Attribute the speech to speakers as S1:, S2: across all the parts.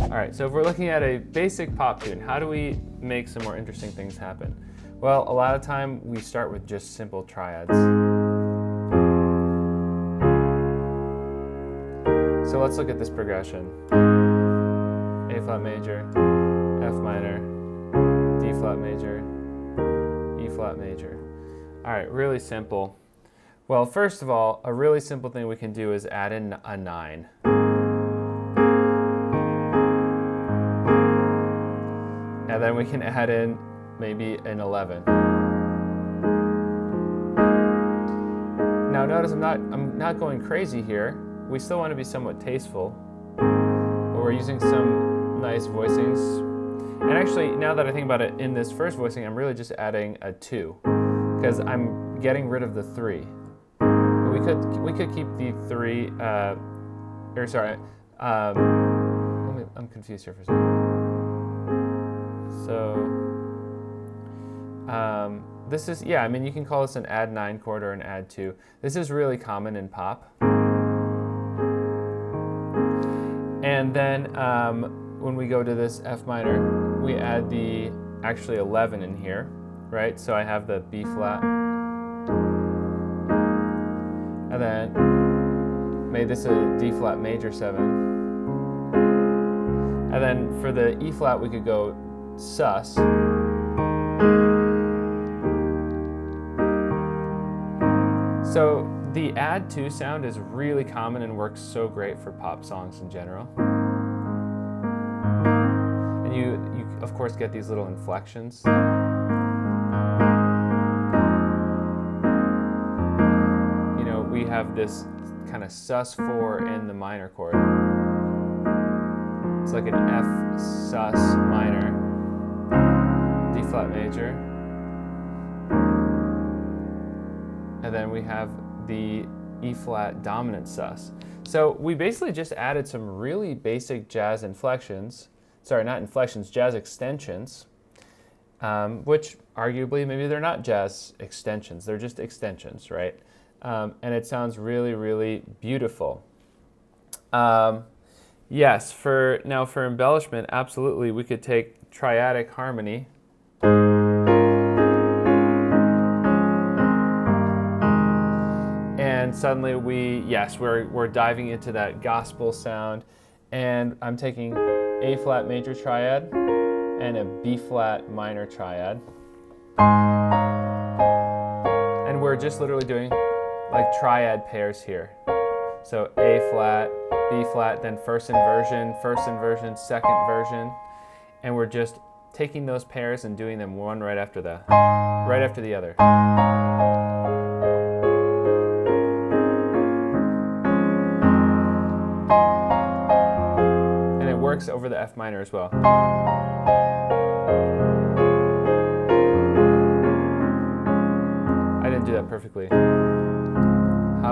S1: All right, so if we're looking at a basic pop tune, how do we make some more interesting things happen? Well, a lot of time we start with just simple triads. So let's look at this progression. A flat major, F minor, D flat major, E flat major. All right, really simple. Well, first of all, a really simple thing we can do is add in a 9. And then we can add in maybe an 11. Now notice I'm not going crazy here. We still want to be somewhat tasteful, but we're using some nice voicings. And actually, now that I think about it, in this first voicing, I'm really just adding a 2, because I'm getting rid of the 3. But we could keep the 3. I'm confused here for a second. So this is, yeah, I mean, you can call this an add 9 chord or an add 2. This is really common in pop. And then when we go to this F minor, we add the actually 11 in here, right? So I have the B flat, and then made this a D flat major 7. And then for the E flat, we could go sus. So the add 2 sound is really common and works so great for pop songs in general. And you of course get these little inflections. You know, we have this kind of sus4 in the minor chord. It's like an F sus minor, D flat major, and then we have the E flat dominant sus. So we basically just added some really basic jazz inflections, sorry, not inflections, jazz extensions, which arguably maybe they're not jazz extensions, they're just extensions, right? And it sounds really, really beautiful. Yes, for embellishment, absolutely, we could take triadic harmony. And suddenly we're diving into that gospel sound, and I'm taking A flat major triad and a B flat minor triad. And we're just literally doing like triad pairs here. So A flat, B flat, then first inversion, second inversion, and we're just taking those pairs and doing them one right after the other. And it works over the F minor as well. I didn't do that perfectly.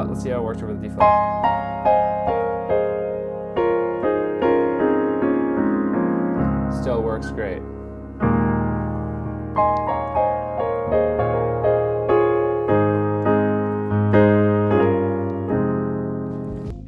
S1: Let's see how it works over the D flat. Still works great.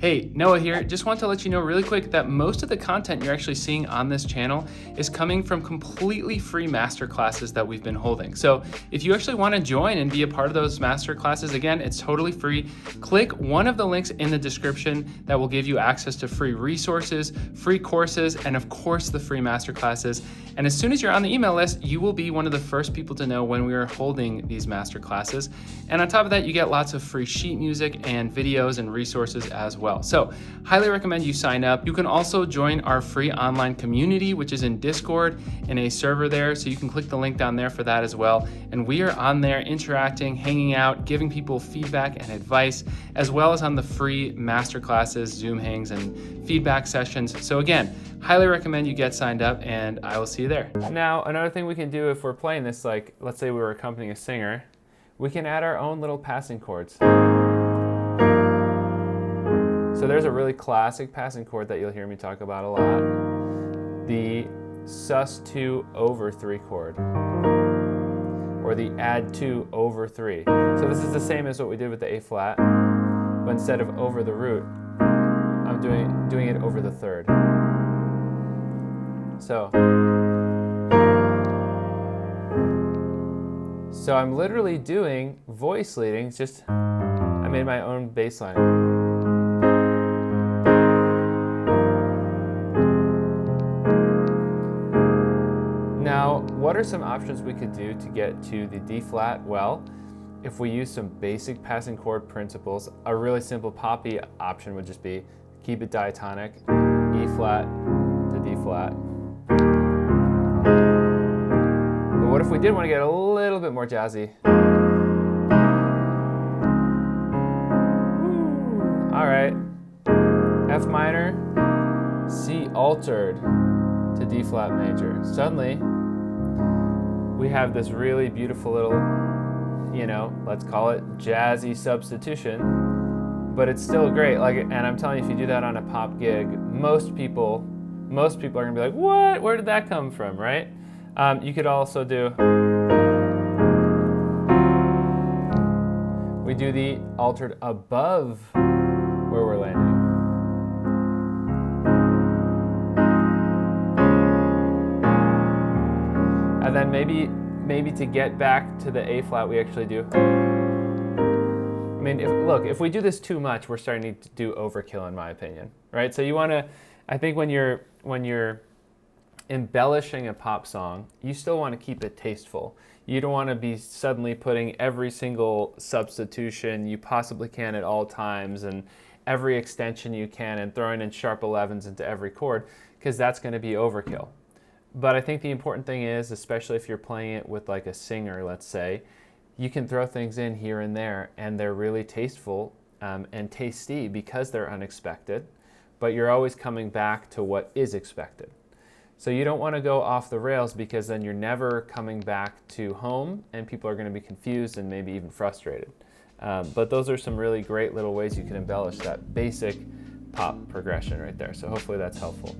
S1: Hey, Noah here. Just want to let you know really quick that most of the content you're actually seeing on this channel is coming from completely free masterclasses that we've been holding. So if you actually want to join and be a part of those masterclasses, again, it's totally free. Click one of the links in the description that will give you access to free resources, free courses, and of course the free masterclasses. And as soon as you're on the email list, you will be one of the first people to know when we are holding these masterclasses. And on top of that, you get lots of free sheet music and videos and resources as well. So highly recommend you sign up. You can also join our free online community, which is in Discord, in a server there. So you can click the link down there for that as well. And we are on there interacting, hanging out, giving people feedback and advice, as well as on the free masterclasses, Zoom hangs, and feedback sessions. So again, highly recommend you get signed up, and I will see you there. Now, another thing we can do if we're playing this, like let's say we were accompanying a singer, we can add our own little passing chords. So there's a really classic passing chord that you'll hear me talk about a lot. The sus2 over 3 chord, or the add 2 over 3. So this is the same as what we did with the A flat, but instead of over the root, I'm doing it over the third. So I'm literally doing voice leading. It's just I made my own bass line. Now, what are some options we could do to get to the D flat? Well, if we use some basic passing chord principles, a really simple poppy option would just be keep it diatonic, E flat to D flat. But what if we did want to get a little bit more jazzy? All right, F minor, C altered to D flat major. Suddenly, we have this really beautiful little, you know, let's call it jazzy substitution, but it's still great. Like, and I'm telling you, if you do that on a pop gig, most people are gonna be like, what? Where did that come from, right? You could also do, we do the altered above where we're landing. And then maybe to get back to the A flat, we actually do. I mean, if we do this too much, we're starting to do overkill, in my opinion, right? So you want to, I think when you're embellishing a pop song, you still want to keep it tasteful. You don't want to be suddenly putting every single substitution you possibly can at all times and every extension you can and throwing in sharp 11s into every chord, because that's going to be overkill. But I think the important thing is, especially if you're playing it with like a singer, let's say, you can throw things in here and there and they're really tasteful and tasty because they're unexpected, but you're always coming back to what is expected. So you don't want to go off the rails, because then you're never coming back to home and people are going to be confused and maybe even frustrated. But those are some really great little ways you can embellish that basic pop progression right there. So hopefully that's helpful.